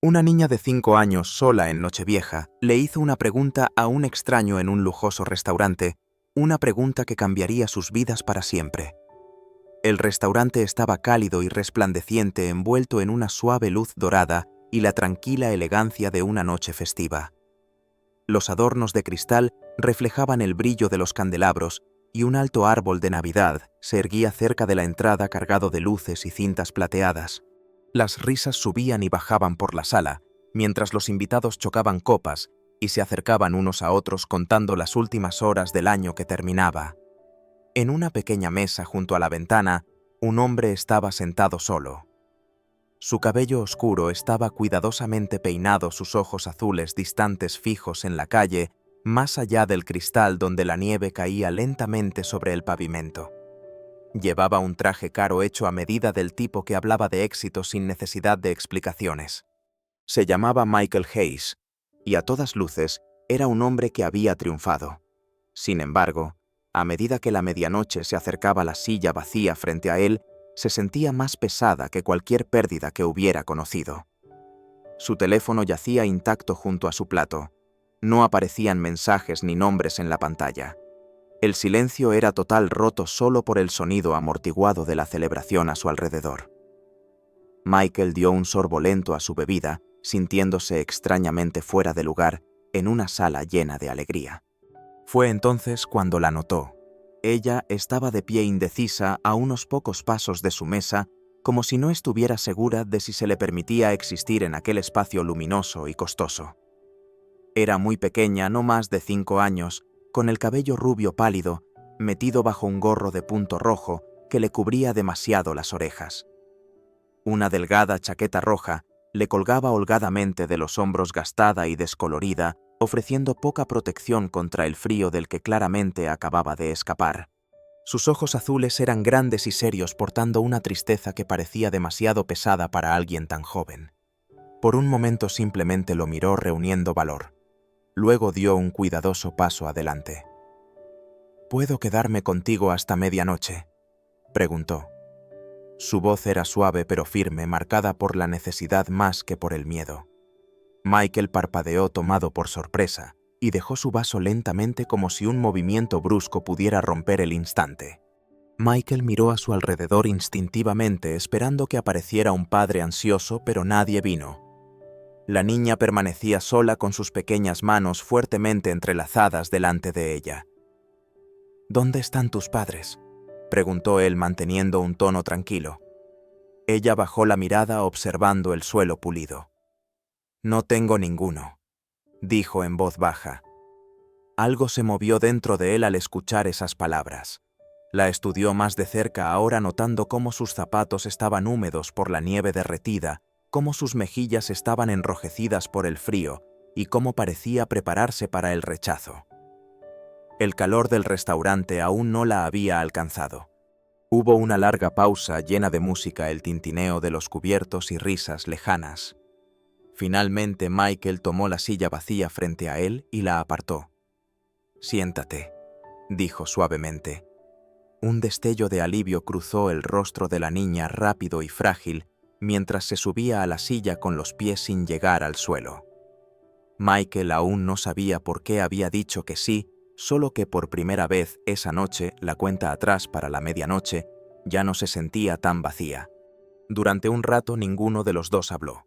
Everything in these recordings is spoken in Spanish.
Una niña de 5 años, sola en Nochevieja, le hizo una pregunta a un extraño en un lujoso restaurante, una pregunta que cambiaría sus vidas para siempre. El restaurante estaba cálido y resplandeciente, envuelto en una suave luz dorada y la tranquila elegancia de una noche festiva. Los adornos de cristal reflejaban el brillo de los candelabros y un alto árbol de Navidad se erguía cerca de la entrada cargado de luces y cintas plateadas. Las risas subían y bajaban por la sala, mientras los invitados chocaban copas y se acercaban unos a otros contando las últimas horas del año que terminaba. En una pequeña mesa junto a la ventana, un hombre estaba sentado solo. Su cabello oscuro estaba cuidadosamente peinado, sus ojos azules distantes fijos en la calle, más allá del cristal donde la nieve caía lentamente sobre el pavimento. Llevaba un traje caro hecho a medida del tipo que hablaba de éxito sin necesidad de explicaciones. Se llamaba Michael Hayes, y a todas luces era un hombre que había triunfado. Sin embargo, a medida que la medianoche se acercaba a la silla vacía frente a él, se sentía más pesada que cualquier pérdida que hubiera conocido. Su teléfono yacía intacto junto a su plato. No aparecían mensajes ni nombres en la pantalla. El silencio era total, roto solo por el sonido amortiguado de la celebración a su alrededor. Michael dio un sorbo lento a su bebida, sintiéndose extrañamente fuera de lugar en una sala llena de alegría. Fue entonces cuando la notó. Ella estaba de pie indecisa a unos pocos pasos de su mesa, como si no estuviera segura de si se le permitía existir en aquel espacio luminoso y costoso. Era muy pequeña, no más de 5 años, con el cabello rubio pálido, metido bajo un gorro de punto rojo que le cubría demasiado las orejas. Una delgada chaqueta roja le colgaba holgadamente de los hombros, gastada y descolorida, ofreciendo poca protección contra el frío del que claramente acababa de escapar. Sus ojos azules eran grandes y serios, portando una tristeza que parecía demasiado pesada para alguien tan joven. Por un momento simplemente lo miró reuniendo valor. Luego dio un cuidadoso paso adelante. ¿Puedo quedarme contigo hasta medianoche?, preguntó. Su voz era suave pero firme, marcada por la necesidad más que por el miedo. Michael parpadeó, tomado por sorpresa, y dejó su vaso lentamente, como si un movimiento brusco pudiera romper el instante. Michael miró a su alrededor instintivamente, esperando que apareciera un padre ansioso, pero nadie vino. La niña permanecía sola con sus pequeñas manos fuertemente entrelazadas delante de ella. ¿Dónde están tus padres?, preguntó él, manteniendo un tono tranquilo. Ella bajó la mirada, observando el suelo pulido. No tengo ninguno, dijo en voz baja. Algo se movió dentro de él al escuchar esas palabras. La estudió más de cerca ahora, notando cómo sus zapatos estaban húmedos por la nieve derretida, cómo sus mejillas estaban enrojecidas por el frío y cómo parecía prepararse para el rechazo. El calor del restaurante aún no la había alcanzado. Hubo una larga pausa llena de música, el tintineo de los cubiertos y risas lejanas. Finalmente Michael tomó la silla vacía frente a él y la apartó. «Siéntate», dijo suavemente. Un destello de alivio cruzó el rostro de la niña, rápido y frágil, mientras se subía a la silla con los pies sin llegar al suelo. Michael aún no sabía por qué había dicho que sí, solo que por primera vez esa noche, la cuenta atrás para la medianoche, ya no se sentía tan vacía. Durante un rato ninguno de los dos habló.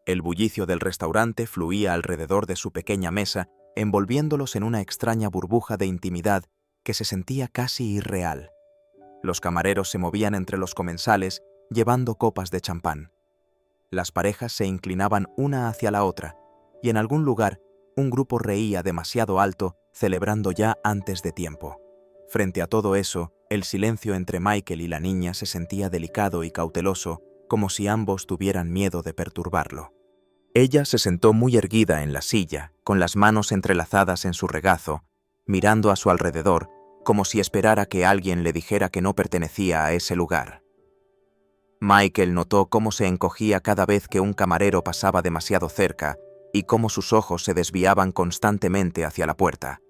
El bullicio del restaurante fluía alrededor de su pequeña mesa, envolviéndolos en una extraña burbuja de intimidad que se sentía casi irreal. Los camareros se movían entre los comensales, llevando copas de champán. Las parejas se inclinaban una hacia la otra, y en algún lugar un grupo reía demasiado alto, celebrando ya antes de tiempo. Frente a todo eso, el silencio entre Michael y la niña se sentía delicado y cauteloso, como si ambos tuvieran miedo de perturbarlo. Ella se sentó muy erguida en la silla, con las manos entrelazadas en su regazo, mirando a su alrededor, como si esperara que alguien le dijera que no pertenecía a ese lugar. Michael notó cómo se encogía cada vez que un camarero pasaba demasiado cerca y cómo sus ojos se desviaban constantemente hacia la puerta.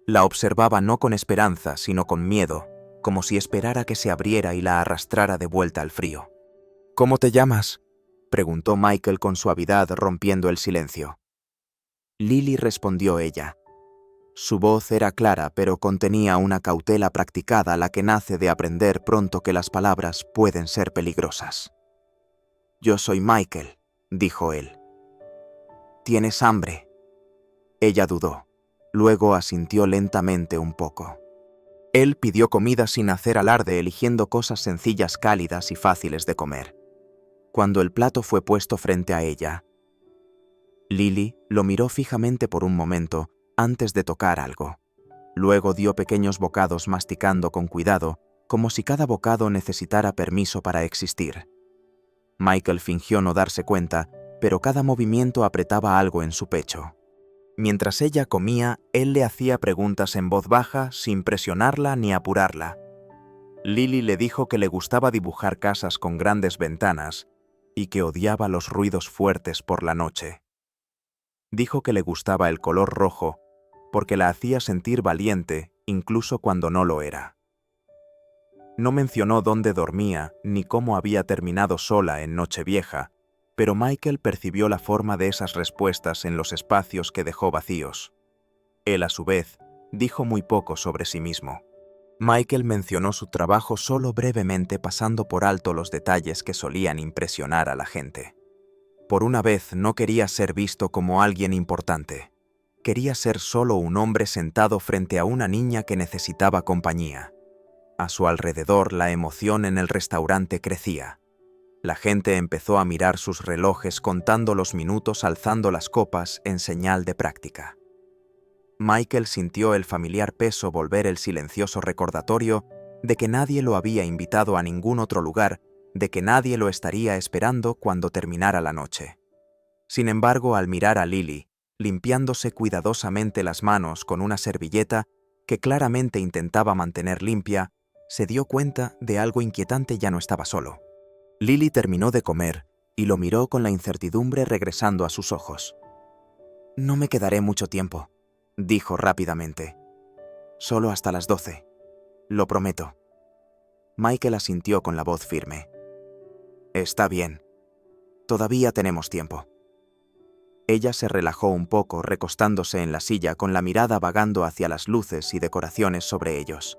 La observaba no con esperanza, sino con miedo, como si esperara que se abriera y la arrastrara de vuelta al frío. «¿Cómo te llamas?», preguntó Michael con suavidad, rompiendo el silencio. Lily, respondió ella. Su voz era clara, pero contenía una cautela practicada, la que nace de aprender pronto que las palabras pueden ser peligrosas. Yo soy Michael, dijo él. ¿Tienes hambre? Ella dudó. Luego asintió lentamente un poco. Él pidió comida sin hacer alarde, eligiendo cosas sencillas, cálidas y fáciles de comer. Cuando el plato fue puesto frente a ella, Lily lo miró fijamente por un momento antes de tocar algo. Luego dio pequeños bocados, masticando con cuidado, como si cada bocado necesitara permiso para existir. Michael fingió no darse cuenta, pero cada movimiento apretaba algo en su pecho. Mientras ella comía, él le hacía preguntas en voz baja, sin presionarla ni apurarla. Lily le dijo que le gustaba dibujar casas con grandes ventanas y que odiaba los ruidos fuertes por la noche. Dijo que le gustaba el color rojo porque la hacía sentir valiente, incluso cuando no lo era. No mencionó dónde dormía ni cómo había terminado sola en Nochevieja, pero Michael percibió la forma de esas respuestas en los espacios que dejó vacíos. Él, a su vez, dijo muy poco sobre sí mismo. Michael mencionó su trabajo solo brevemente, pasando por alto los detalles que solían impresionar a la gente. Por una vez no quería ser visto como alguien importante. Quería ser solo un hombre sentado frente a una niña que necesitaba compañía. A su alrededor, la emoción en el restaurante crecía. La gente empezó a mirar sus relojes, contando los minutos, alzando las copas en señal de práctica. Michael sintió el familiar peso volver, el silencioso recordatorio de que nadie lo había invitado a ningún otro lugar, de que nadie lo estaría esperando cuando terminara la noche. Sin embargo, al mirar a Lily, limpiándose cuidadosamente las manos con una servilleta que claramente intentaba mantener limpia, se dio cuenta de algo inquietante. Ya no estaba solo. Lily terminó de comer y lo miró con la incertidumbre regresando a sus ojos. «No me quedaré mucho tiempo», dijo rápidamente. «Solo hasta las 12. Lo prometo». Michael asintió con la voz firme. «Está bien. Todavía tenemos tiempo». Ella se relajó un poco, recostándose en la silla, con la mirada vagando hacia las luces y decoraciones sobre ellos.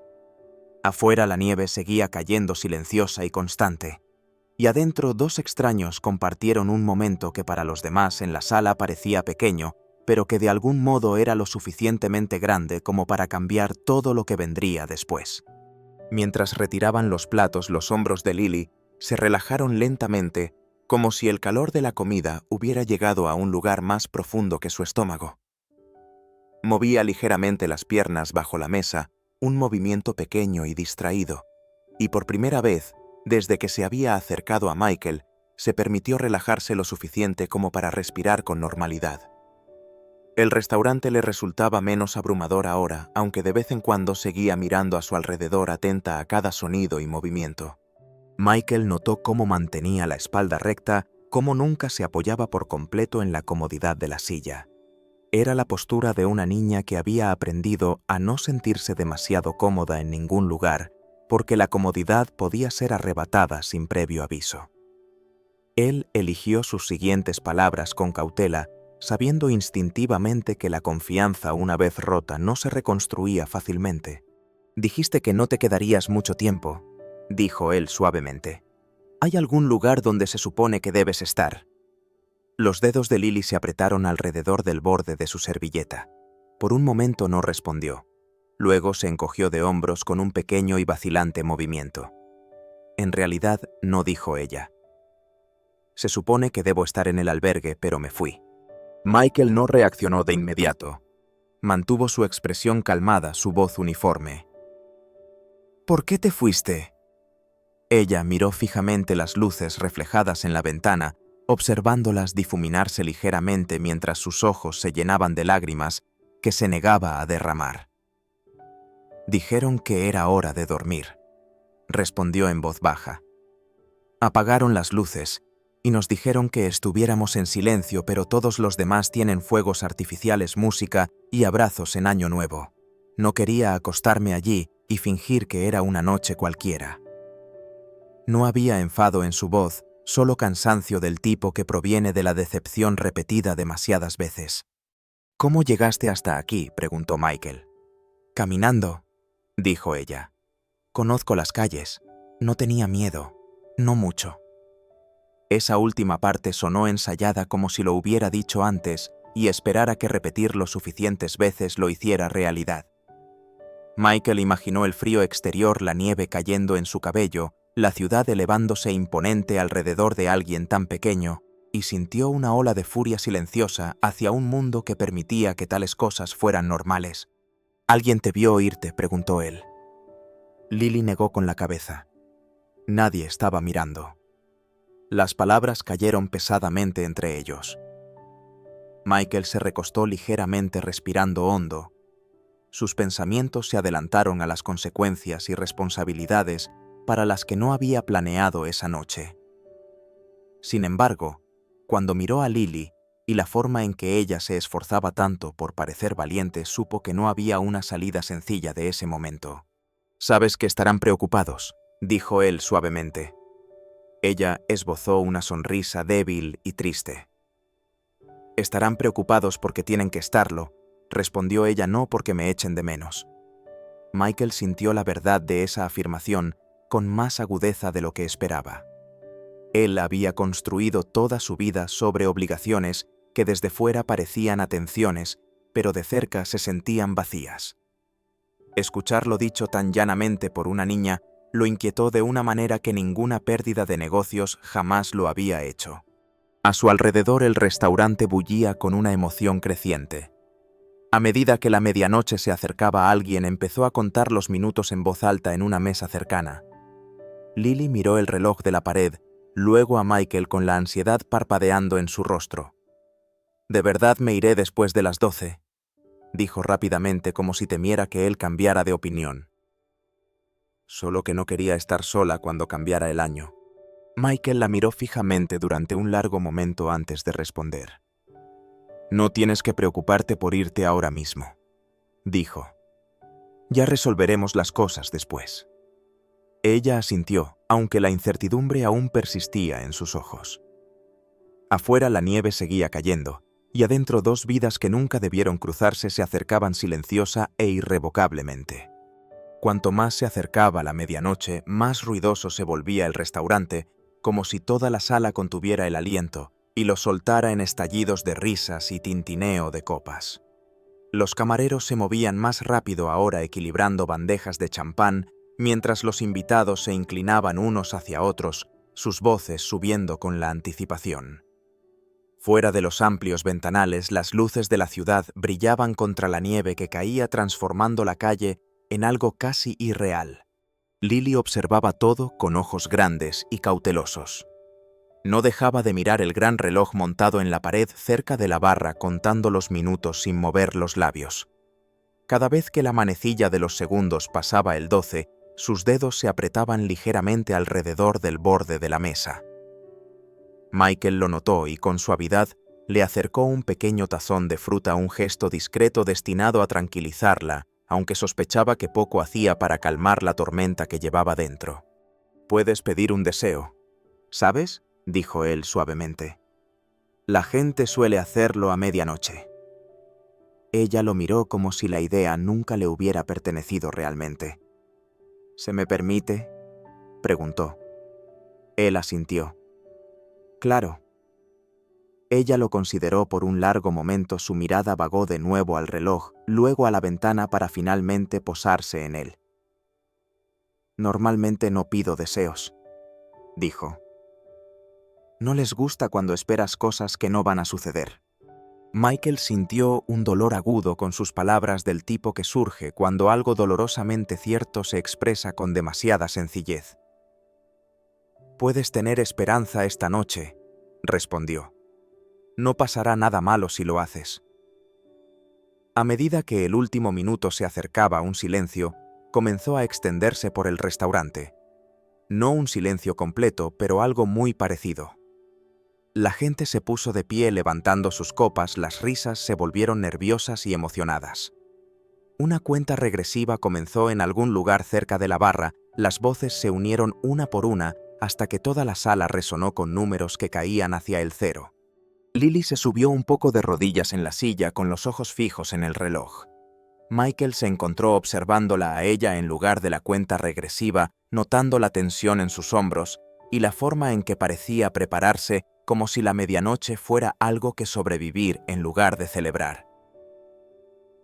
Afuera la nieve seguía cayendo silenciosa y constante, y adentro dos extraños compartieron un momento que para los demás en la sala parecía pequeño, pero que de algún modo era lo suficientemente grande como para cambiar todo lo que vendría después. Mientras retiraban los platos, los hombros de Lily se relajaron lentamente, como si el calor de la comida hubiera llegado a un lugar más profundo que su estómago. Movía ligeramente las piernas bajo la mesa, un movimiento pequeño y distraído, y por primera vez, desde que se había acercado a Michael, se permitió relajarse lo suficiente como para respirar con normalidad. El restaurante le resultaba menos abrumador ahora, aunque de vez en cuando seguía mirando a su alrededor, atenta a cada sonido y movimiento. Michael notó cómo mantenía la espalda recta, cómo nunca se apoyaba por completo en la comodidad de la silla. Era la postura de una niña que había aprendido a no sentirse demasiado cómoda en ningún lugar, porque la comodidad podía ser arrebatada sin previo aviso. Él eligió sus siguientes palabras con cautela, sabiendo instintivamente que la confianza, una vez rota, no se reconstruía fácilmente. «Dijiste que no te quedarías mucho tiempo», dijo él suavemente. «¿Hay algún lugar donde se supone que debes estar?» Los dedos de Lily se apretaron alrededor del borde de su servilleta. Por un momento no respondió. Luego se encogió de hombros con un pequeño y vacilante movimiento. «En realidad, no», dijo ella. «Se supone que debo estar en el albergue, pero me fui». Michael no reaccionó de inmediato. Mantuvo su expresión calmada, su voz uniforme. «¿Por qué te fuiste?» Ella miró fijamente las luces reflejadas en la ventana, observándolas difuminarse ligeramente mientras sus ojos se llenaban de lágrimas que se negaba a derramar. «Dijeron que era hora de dormir», respondió en voz baja. «Apagaron las luces y nos dijeron que estuviéramos en silencio, pero todos los demás tienen fuegos artificiales, música y abrazos en Año Nuevo. No quería acostarme allí y fingir que era una noche cualquiera». No había enfado en su voz, Solo cansancio del tipo que proviene de la decepción repetida demasiadas veces. ¿Cómo llegaste hasta aquí?, preguntó Michael. Caminando, dijo ella. Conozco las calles. No tenía miedo. No mucho. Esa última parte sonó ensayada como si lo hubiera dicho antes y esperara que repetirlo suficientes veces lo hiciera realidad. Michael imaginó el frío exterior, la nieve cayendo en su cabello, la ciudad elevándose imponente alrededor de alguien tan pequeño, y sintió una ola de furia silenciosa hacia un mundo que permitía que tales cosas fueran normales. ¿Alguien te vio irte?, preguntó él. Lily negó con la cabeza. Nadie estaba mirando. Las palabras cayeron pesadamente entre ellos. Michael se recostó ligeramente respirando hondo. Sus pensamientos se adelantaron a las consecuencias y responsabilidades para las que no había planeado esa noche. Sin embargo, cuando miró a Lily y la forma en que ella se esforzaba tanto por parecer valiente, supo que no había una salida sencilla de ese momento. «Sabes que estarán preocupados», dijo él suavemente. Ella esbozó una sonrisa débil y triste. «Estarán preocupados porque tienen que estarlo», respondió ella, «no porque me echen de menos». Michael sintió la verdad de esa afirmación con más agudeza de lo que esperaba. Él había construido toda su vida sobre obligaciones que desde fuera parecían atenciones, pero de cerca se sentían vacías. Escuchar lo dicho tan llanamente por una niña lo inquietó de una manera que ninguna pérdida de negocios jamás lo había hecho. A su alrededor el restaurante bullía con una emoción creciente. A medida que la medianoche se acercaba, alguien empezó a contar los minutos en voz alta en una mesa cercana. Lily miró el reloj de la pared, luego a Michael con la ansiedad parpadeando en su rostro. «De verdad me iré después de las 12», dijo rápidamente como si temiera que él cambiara de opinión. Solo que no quería estar sola cuando cambiara el año. Michael la miró fijamente durante un largo momento antes de responder. «No tienes que preocuparte por irte ahora mismo», dijo. «Ya resolveremos las cosas después». Ella asintió, aunque la incertidumbre aún persistía en sus ojos. Afuera la nieve seguía cayendo, y adentro dos vidas que nunca debieron cruzarse se acercaban silenciosa e irrevocablemente. Cuanto más se acercaba la medianoche, más ruidoso se volvía el restaurante, como si toda la sala contuviera el aliento y lo soltara en estallidos de risas y tintineo de copas. Los camareros se movían más rápido ahora equilibrando bandejas de champán, mientras los invitados se inclinaban unos hacia otros, sus voces subiendo con la anticipación. Fuera de los amplios ventanales, las luces de la ciudad brillaban contra la nieve que caía, transformando la calle en algo casi irreal. Lily observaba todo con ojos grandes y cautelosos. No dejaba de mirar el gran reloj montado en la pared cerca de la barra, contando los minutos sin mover los labios. Cada vez que la manecilla de los segundos pasaba el 12, sus dedos se apretaban ligeramente alrededor del borde de la mesa. Michael lo notó y con suavidad le acercó un pequeño tazón de fruta, un gesto discreto destinado a tranquilizarla, aunque sospechaba que poco hacía para calmar la tormenta que llevaba dentro. «Puedes pedir un deseo, ¿sabes?», dijo él suavemente. «La gente suele hacerlo a medianoche». Ella lo miró como si la idea nunca le hubiera pertenecido realmente. «¿Se me permite?», preguntó. Él asintió. «Claro». Ella lo consideró por un largo momento, su mirada vagó de nuevo al reloj, luego a la ventana para finalmente posarse en él. «Normalmente no pido deseos», dijo. «No les gusta cuando esperas cosas que no van a suceder». Michael sintió un dolor agudo con sus palabras, del tipo que surge cuando algo dolorosamente cierto se expresa con demasiada sencillez. «Puedes tener esperanza esta noche», respondió. «No pasará nada malo si lo haces». A medida que el último minuto se acercaba, un silencio comenzó a extenderse por el restaurante. No un silencio completo, pero algo muy parecido. La gente se puso de pie levantando sus copas, las risas se volvieron nerviosas y emocionadas. Una cuenta regresiva comenzó en algún lugar cerca de la barra, las voces se unieron una por una hasta que toda la sala resonó con números que caían hacia el 0. Lily se subió un poco de rodillas en la silla con los ojos fijos en el reloj. Michael se encontró observándola a ella en lugar de la cuenta regresiva, notando la tensión en sus hombros y la forma en que parecía prepararse como si la medianoche fuera algo que sobrevivir en lugar de celebrar.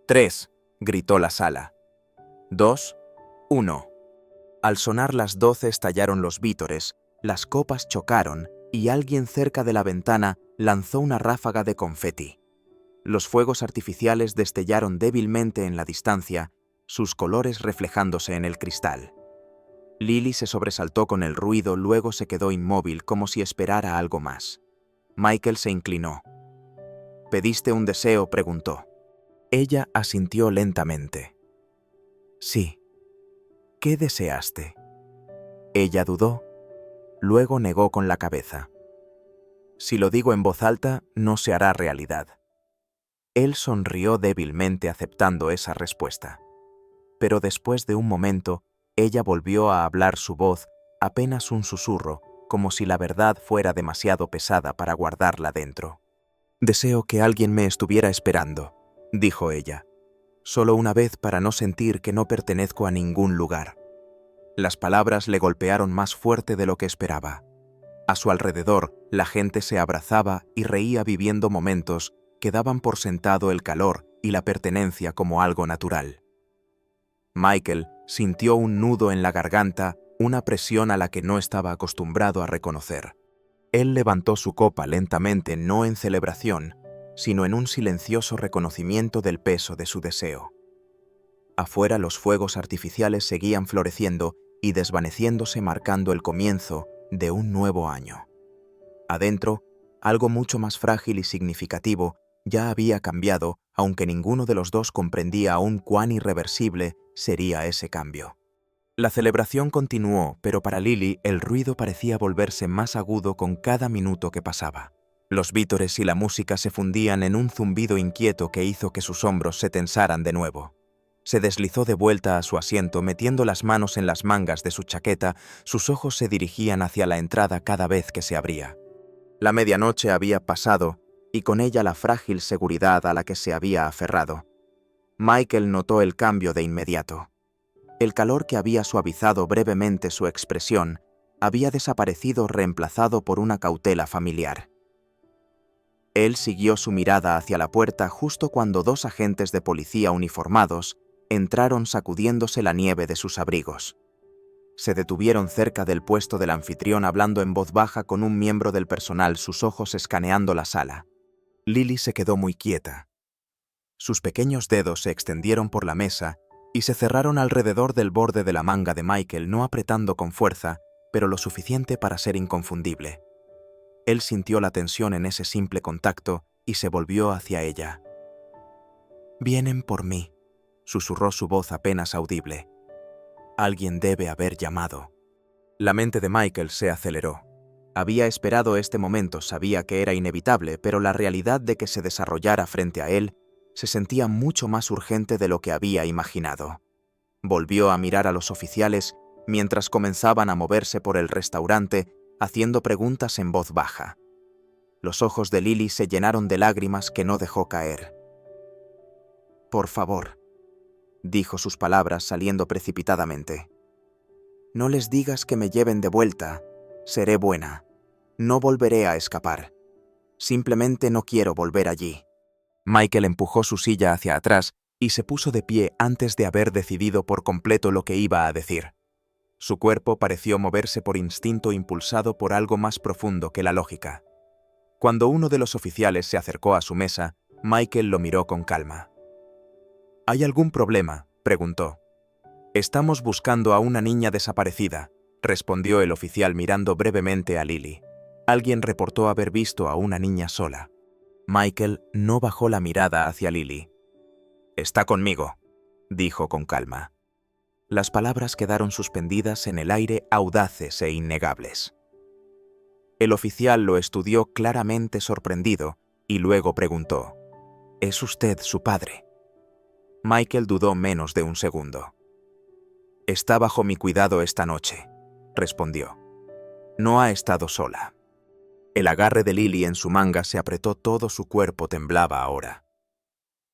3, gritó la sala. 2, 1. Al sonar las 12 estallaron los vítores, las copas chocaron y alguien cerca de la ventana lanzó una ráfaga de confeti. Los fuegos artificiales destellaron débilmente en la distancia, sus colores reflejándose en el cristal. Lily se sobresaltó con el ruido, luego se quedó inmóvil como si esperara algo más. Michael se inclinó. ¿Pediste un deseo?, preguntó. Ella asintió lentamente. Sí. ¿Qué deseaste? Ella dudó, luego negó con la cabeza. Si lo digo en voz alta, no se hará realidad. Él sonrió débilmente aceptando esa respuesta. Pero después de un momento, ella volvió a hablar, su voz, apenas un susurro, como si la verdad fuera demasiado pesada para guardarla dentro. Deseo que alguien me estuviera esperando, dijo ella, solo una vez para no sentir que no pertenezco a ningún lugar. Las palabras le golpearon más fuerte de lo que esperaba. A su alrededor, la gente se abrazaba y reía viviendo momentos que daban por sentado el calor y la pertenencia como algo natural. Michael sintió un nudo en la garganta, una presión a la que no estaba acostumbrado a reconocer. Él levantó su copa lentamente, no en celebración, sino en un silencioso reconocimiento del peso de su deseo. Afuera los fuegos artificiales seguían floreciendo y desvaneciéndose, marcando el comienzo de un nuevo año. Adentro, algo mucho más frágil y significativo ya había cambiado, aunque ninguno de los dos comprendía aún cuán irreversible sería ese cambio. La celebración continuó, pero para Lily el ruido parecía volverse más agudo con cada minuto que pasaba. Los vítores y la música se fundían en un zumbido inquieto que hizo que sus hombros se tensaran de nuevo. Se deslizó de vuelta a su asiento, metiendo las manos en las mangas de su chaqueta, sus ojos se dirigían hacia la entrada cada vez que se abría. La medianoche había pasado, y con ella la frágil seguridad a la que se había aferrado. Michael notó el cambio de inmediato. El calor que había suavizado brevemente su expresión había desaparecido, reemplazado por una cautela familiar. Él siguió su mirada hacia la puerta justo cuando dos agentes de policía uniformados entraron sacudiéndose la nieve de sus abrigos. Se detuvieron cerca del puesto del anfitrión hablando en voz baja con un miembro del personal, sus ojos escaneando la sala. Lily se quedó muy quieta. Sus pequeños dedos se extendieron por la mesa y se cerraron alrededor del borde de la manga de Michael, no apretando con fuerza, pero lo suficiente para ser inconfundible. Él sintió la tensión en ese simple contacto y se volvió hacia ella. «Vienen por mí», susurró su voz apenas audible. Alguien debe haber llamado. La mente de Michael se aceleró. Había esperado este momento, sabía que era inevitable, pero la realidad de que se desarrollara frente a él se sentía mucho más urgente de lo que había imaginado. Volvió a mirar a los oficiales mientras comenzaban a moverse por el restaurante, haciendo preguntas en voz baja. Los ojos de Lily se llenaron de lágrimas que no dejó caer. «Por favor», dijo sus palabras saliendo precipitadamente. «No les digas que me lleven de vuelta. Seré buena. No volveré a escapar. Simplemente no quiero volver allí». Michael empujó su silla hacia atrás y se puso de pie antes de haber decidido por completo lo que iba a decir. Su cuerpo pareció moverse por instinto, impulsado por algo más profundo que la lógica. Cuando uno de los oficiales se acercó a su mesa, Michael lo miró con calma. «¿Hay algún problema?», preguntó. «Estamos buscando a una niña desaparecida», respondió el oficial mirando brevemente a Lily. Alguien reportó haber visto a una niña sola. Michael no bajó la mirada hacia Lily. «Está conmigo», dijo con calma. Las palabras quedaron suspendidas en el aire, audaces e innegables. El oficial lo estudió claramente, sorprendido, y luego preguntó: «¿Es usted su padre?». Michael dudó menos de un segundo. «Está bajo mi cuidado esta noche», respondió. No ha estado sola. El agarre de Lily en su manga se apretó, todo su cuerpo temblaba ahora.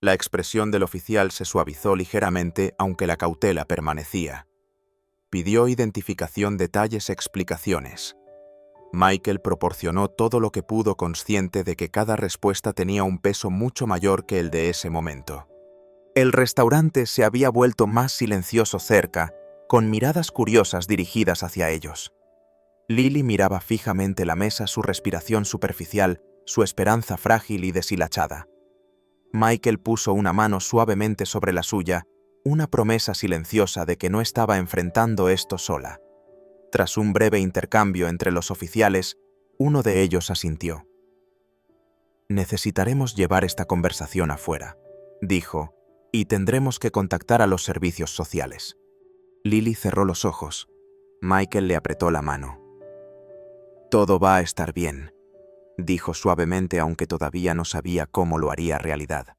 La expresión del oficial se suavizó ligeramente, aunque la cautela permanecía. Pidió identificación, detalles, explicaciones. Michael proporcionó todo lo que pudo, consciente de que cada respuesta tenía un peso mucho mayor que el de ese momento. El restaurante se había vuelto más silencioso cerca, con miradas curiosas dirigidas hacia ellos. Lily miraba fijamente la mesa, su respiración superficial, su esperanza frágil y deshilachada. Michael puso una mano suavemente sobre la suya, una promesa silenciosa de que no estaba enfrentando esto sola. Tras un breve intercambio entre los oficiales, uno de ellos asintió. «Necesitaremos llevar esta conversación afuera», dijo, «y tendremos que contactar a los servicios sociales». Lily cerró los ojos. Michael le apretó la mano. «Todo va a estar bien», dijo suavemente, aunque todavía no sabía cómo lo haría realidad.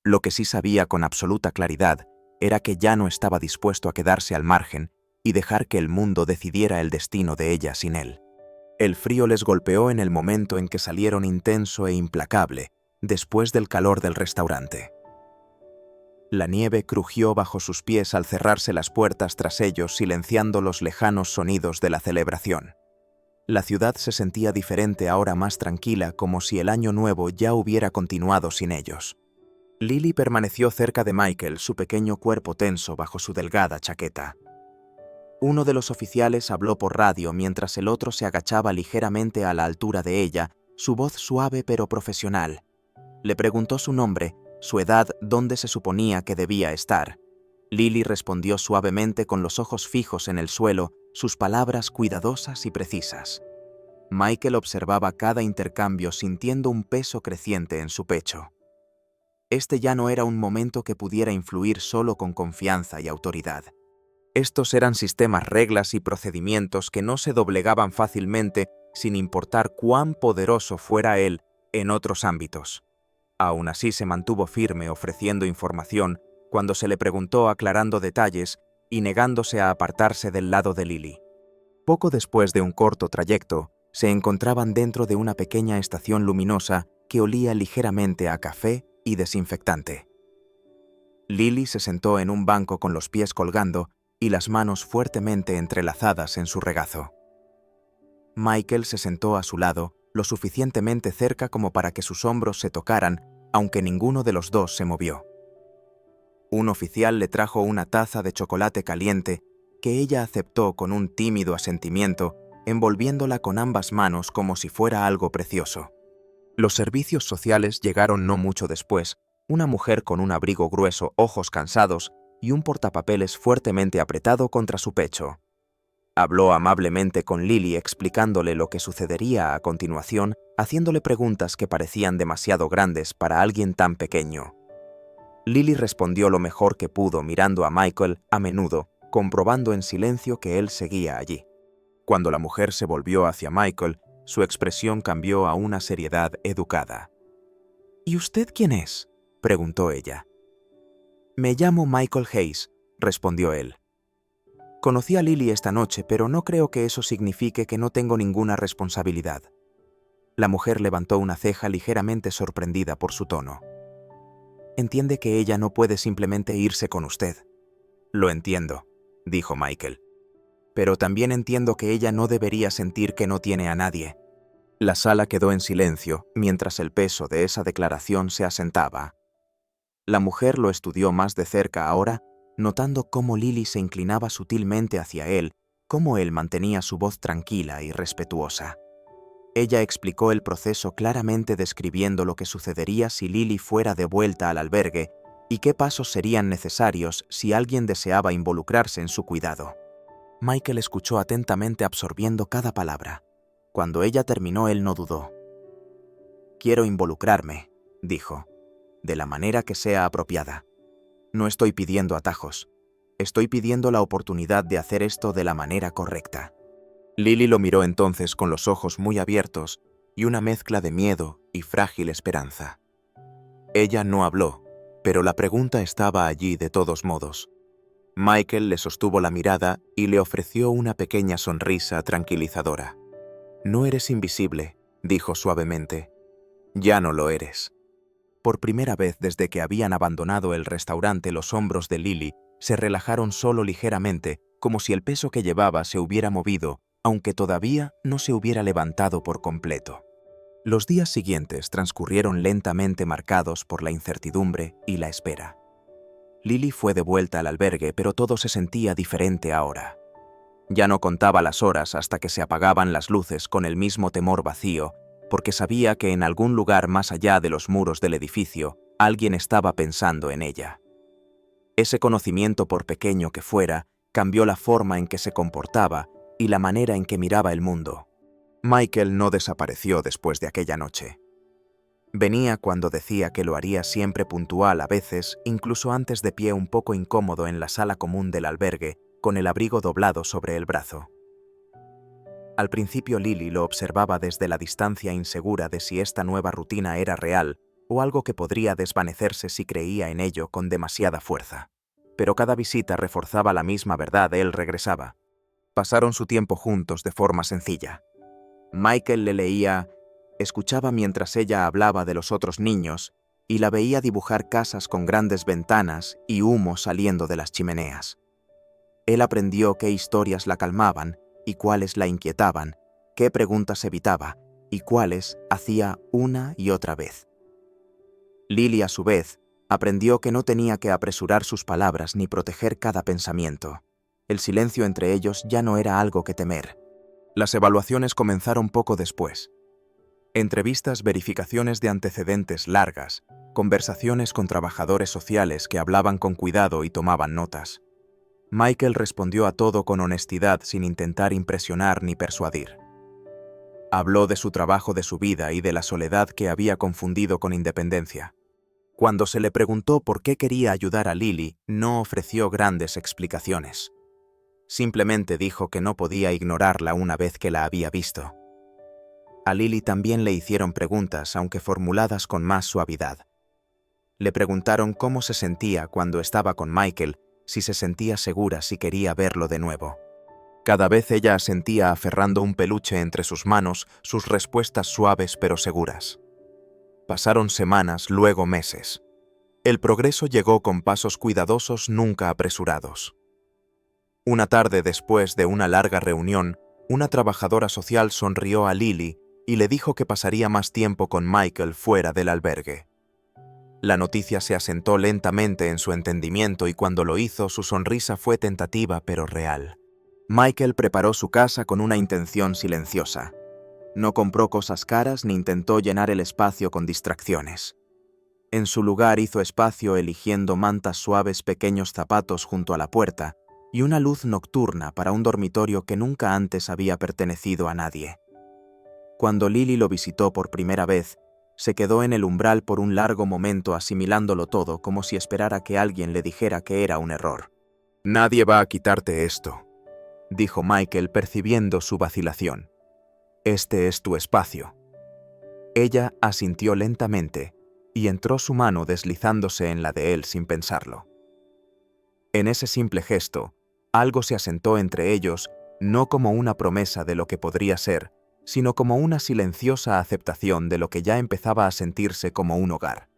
Lo que sí sabía con absoluta claridad era que ya no estaba dispuesto a quedarse al margen y dejar que el mundo decidiera el destino de ella sin él. El frío les golpeó en el momento en que salieron, intenso e implacable, después del calor del restaurante. La nieve crujió bajo sus pies al cerrarse las puertas tras ellos, silenciando los lejanos sonidos de la celebración. La ciudad se sentía diferente ahora, más tranquila, como si el año nuevo ya hubiera continuado sin ellos. Lily permaneció cerca de Michael, su pequeño cuerpo tenso bajo su delgada chaqueta. Uno de los oficiales habló por radio mientras el otro se agachaba ligeramente a la altura de ella, su voz suave pero profesional. Le preguntó su nombre, su edad, dónde se suponía que debía estar. Lily respondió suavemente, con los ojos fijos en el suelo, sus palabras cuidadosas y precisas. Michael observaba cada intercambio, sintiendo un peso creciente en su pecho. Este ya no era un momento que pudiera influir solo con confianza y autoridad. Estos eran sistemas, reglas y procedimientos que no se doblegaban fácilmente, sin importar cuán poderoso fuera él en otros ámbitos. Aún así se mantuvo firme, ofreciendo información cuando se le preguntó, aclarando detalles y negándose a apartarse del lado de Lily. Poco después de un corto trayecto, se encontraban dentro de una pequeña estación luminosa que olía ligeramente a café y desinfectante. Lily se sentó en un banco con los pies colgando y las manos fuertemente entrelazadas en su regazo. Michael se sentó a su lado, lo suficientemente cerca como para que sus hombros se tocaran, aunque ninguno de los dos se movió. Un oficial le trajo una taza de chocolate caliente que ella aceptó con un tímido asentimiento, envolviéndola con ambas manos como si fuera algo precioso. Los servicios sociales llegaron no mucho después, una mujer con un abrigo grueso, ojos cansados y un portapapeles fuertemente apretado contra su pecho. Habló amablemente con Lily, explicándole lo que sucedería a continuación, haciéndole preguntas que parecían demasiado grandes para alguien tan pequeño. Lily respondió lo mejor que pudo, mirando a Michael a menudo, comprobando en silencio que él seguía allí. Cuando la mujer se volvió hacia Michael, su expresión cambió a una seriedad educada. «¿Y usted quién es?», preguntó ella. «Me llamo Michael Hayes», respondió él. «Conocí a Lily esta noche, pero no creo que eso signifique que no tengo ninguna responsabilidad». La mujer levantó una ceja, ligeramente sorprendida por su tono. «Entiende que ella no puede simplemente irse con usted». «Lo entiendo», dijo Michael. «Pero también entiendo que ella no debería sentir que no tiene a nadie». La sala quedó en silencio mientras el peso de esa declaración se asentaba. La mujer lo estudió más de cerca ahora, notando cómo Lily se inclinaba sutilmente hacia él, cómo él mantenía su voz tranquila y respetuosa. Ella explicó el proceso claramente, describiendo lo que sucedería si Lily fuera de vuelta al albergue y qué pasos serían necesarios si alguien deseaba involucrarse en su cuidado. Michael escuchó atentamente, absorbiendo cada palabra. Cuando ella terminó, él no dudó. «Quiero involucrarme», dijo, «de la manera que sea apropiada. No estoy pidiendo atajos. Estoy pidiendo la oportunidad de hacer esto de la manera correcta». Lily lo miró entonces con los ojos muy abiertos y una mezcla de miedo y frágil esperanza. Ella no habló, pero la pregunta estaba allí de todos modos. Michael le sostuvo la mirada y le ofreció una pequeña sonrisa tranquilizadora. No eres invisible, dijo suavemente. Ya no lo eres. Por primera vez desde que habían abandonado el restaurante, los hombros de Lily se relajaron solo ligeramente, como si el peso que llevaba se hubiera movido, aunque todavía no se hubiera levantado por completo. Los días siguientes transcurrieron lentamente, marcados por la incertidumbre y la espera. Lily fue de vuelta al albergue, pero todo se sentía diferente ahora. Ya no contaba las horas hasta que se apagaban las luces con el mismo temor vacío, porque sabía que en algún lugar más allá de los muros del edificio, alguien estaba pensando en ella. Ese conocimiento, por pequeño que fuera, cambió la forma en que se comportaba y la manera en que miraba el mundo. Michael no desapareció después de aquella noche. Venía cuando decía que lo haría, siempre puntual, a veces, incluso antes, de pie un poco incómodo en la sala común del albergue, con el abrigo doblado sobre el brazo. Al principio Lily lo observaba desde la distancia, insegura de si esta nueva rutina era real o algo que podría desvanecerse si creía en ello con demasiada fuerza. Pero cada visita reforzaba la misma verdad: él regresaba. Pasaron su tiempo juntos de forma sencilla. Michael le leía, escuchaba mientras ella hablaba de los otros niños y la veía dibujar casas con grandes ventanas y humo saliendo de las chimeneas. Él aprendió qué historias la calmaban y cuáles la inquietaban, qué preguntas evitaba y cuáles hacía una y otra vez. Lily, a su vez, aprendió que no tenía que apresurar sus palabras ni proteger cada pensamiento. El silencio entre ellos ya no era algo que temer. Las evaluaciones comenzaron poco después. Entrevistas, verificaciones de antecedentes largas, conversaciones con trabajadores sociales que hablaban con cuidado y tomaban notas. Michael respondió a todo con honestidad, sin intentar impresionar ni persuadir. Habló de su trabajo, de su vida y de la soledad que había confundido con independencia. Cuando se le preguntó por qué quería ayudar a Lily, no ofreció grandes explicaciones. Simplemente dijo que no podía ignorarla una vez que la había visto. A Lily también le hicieron preguntas, aunque formuladas con más suavidad. Le preguntaron cómo se sentía cuando estaba con Michael, si se sentía segura, si quería verlo de nuevo. Cada vez ella asentía, aferrando un peluche entre sus manos, sus respuestas suaves pero seguras. Pasaron semanas, luego meses. El progreso llegó con pasos cuidadosos, nunca apresurados. Una tarde, después de una larga reunión, una trabajadora social sonrió a Lily y le dijo que pasaría más tiempo con Michael fuera del albergue. La noticia se asentó lentamente en su entendimiento y cuando lo hizo, su sonrisa fue tentativa pero real. Michael preparó su casa con una intención silenciosa. No compró cosas caras ni intentó llenar el espacio con distracciones. En su lugar hizo espacio eligiendo mantas suaves, pequeños zapatos junto a la puerta y una luz nocturna para un dormitorio que nunca antes había pertenecido a nadie. Cuando Lily lo visitó por primera vez, se quedó en el umbral por un largo momento, asimilándolo todo, como si esperara que alguien le dijera que era un error. «Nadie va a quitarte esto», dijo Michael, percibiendo su vacilación. «Este es tu espacio». Ella asintió lentamente y entró su mano deslizándose en la de él sin pensarlo. En ese simple gesto, algo se asentó entre ellos, no como una promesa de lo que podría ser, sino como una silenciosa aceptación de lo que ya empezaba a sentirse como un hogar.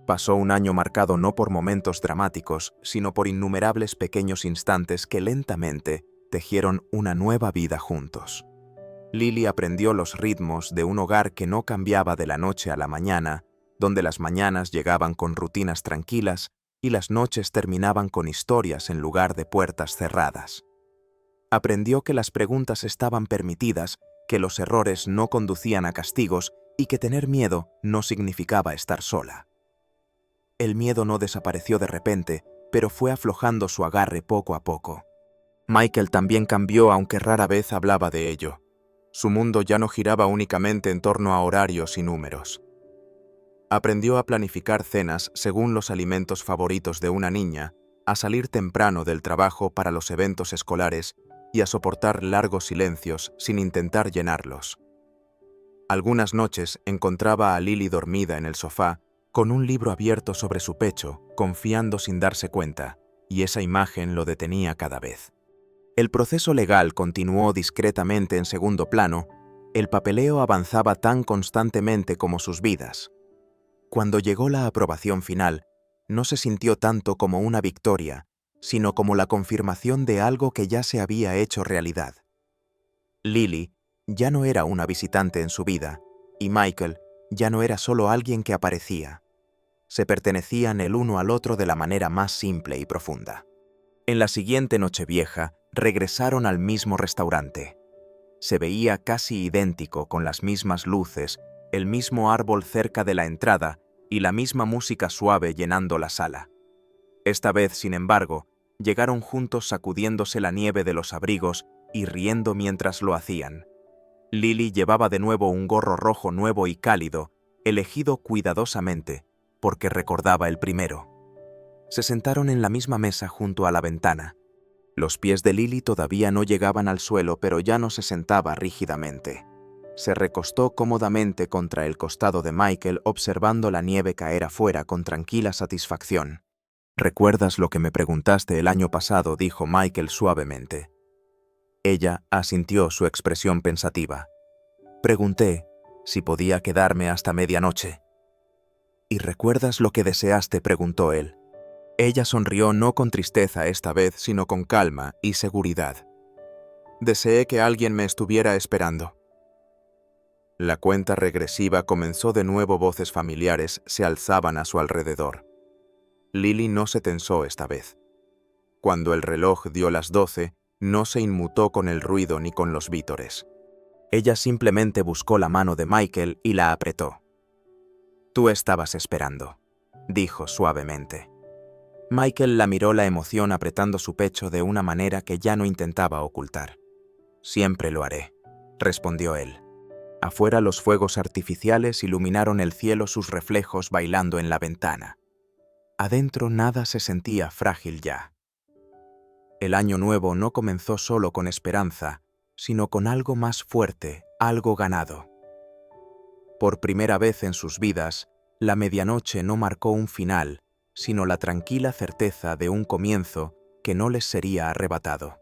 Pasó un año marcado no por momentos dramáticos, sino por innumerables pequeños instantes que lentamente tejieron una nueva vida juntos. Lily aprendió los ritmos de un hogar que no cambiaba de la noche a la mañana, donde las mañanas llegaban con rutinas tranquilas y las noches terminaban con historias en lugar de puertas cerradas. Aprendió que las preguntas estaban permitidas, que los errores no conducían a castigos y que tener miedo no significaba estar sola. El miedo no desapareció de repente, pero fue aflojando su agarre poco a poco. Michael también cambió, aunque rara vez hablaba de ello. Su mundo ya no giraba únicamente en torno a horarios y números. Aprendió a planificar cenas según los alimentos favoritos de una niña, a salir temprano del trabajo para los eventos escolares y a soportar largos silencios sin intentar llenarlos. Algunas noches encontraba a Lily dormida en el sofá, con un libro abierto sobre su pecho, confiando sin darse cuenta, y esa imagen lo detenía cada vez. El proceso legal continuó discretamente en segundo plano, El papeleo avanzaba tan constantemente como sus vidas. Cuando llegó la aprobación final, no se sintió tanto como una victoria, sino como la confirmación de algo que ya se había hecho realidad. Lily ya no era una visitante en su vida, y Michael ya no era solo alguien que aparecía. Se pertenecían el uno al otro de la manera más simple y profunda. En la siguiente Nochevieja, regresaron al mismo restaurante. Se veía casi idéntico, con las mismas luces, el mismo árbol cerca de la entrada y la misma música suave llenando la sala. Esta vez, sin embargo, llegaron juntos sacudiéndose la nieve de los abrigos y riendo mientras lo hacían. Lily llevaba de nuevo un gorro rojo nuevo y cálido, elegido cuidadosamente, porque recordaba el primero. Se sentaron en la misma mesa junto a la ventana. Los pies de Lily todavía no llegaban al suelo, pero ya no se sentaba rígidamente. Se recostó cómodamente contra el costado de Michael, observando la nieve caer afuera con tranquila satisfacción. «¿Recuerdas lo que me preguntaste el año pasado?», dijo Michael suavemente. Ella asintió, su expresión pensativa. «Pregunté si podía quedarme hasta medianoche». «¿Y recuerdas lo que deseaste?», preguntó él. Ella sonrió, no con tristeza esta vez, sino con calma y seguridad. «Deseé que alguien me estuviera esperando». La cuenta regresiva comenzó de nuevo, voces familiares se alzaban a su alrededor. Lily no se tensó esta vez. Cuando el reloj dio las 12, no se inmutó con el ruido ni con los vítores. Ella simplemente buscó la mano de Michael y la apretó. «Tú estabas esperando», dijo suavemente. Michael la miró, la emoción apretando su pecho de una manera que ya no intentaba ocultar. «Siempre lo haré», respondió él. Afuera los fuegos artificiales iluminaron el cielo, sus reflejos bailando en la ventana. Adentro nada se sentía frágil ya. El año nuevo no comenzó solo con esperanza, sino con algo más fuerte, algo ganado. Por primera vez en sus vidas, la medianoche no marcó un final, sino la tranquila certeza de un comienzo que no les sería arrebatado.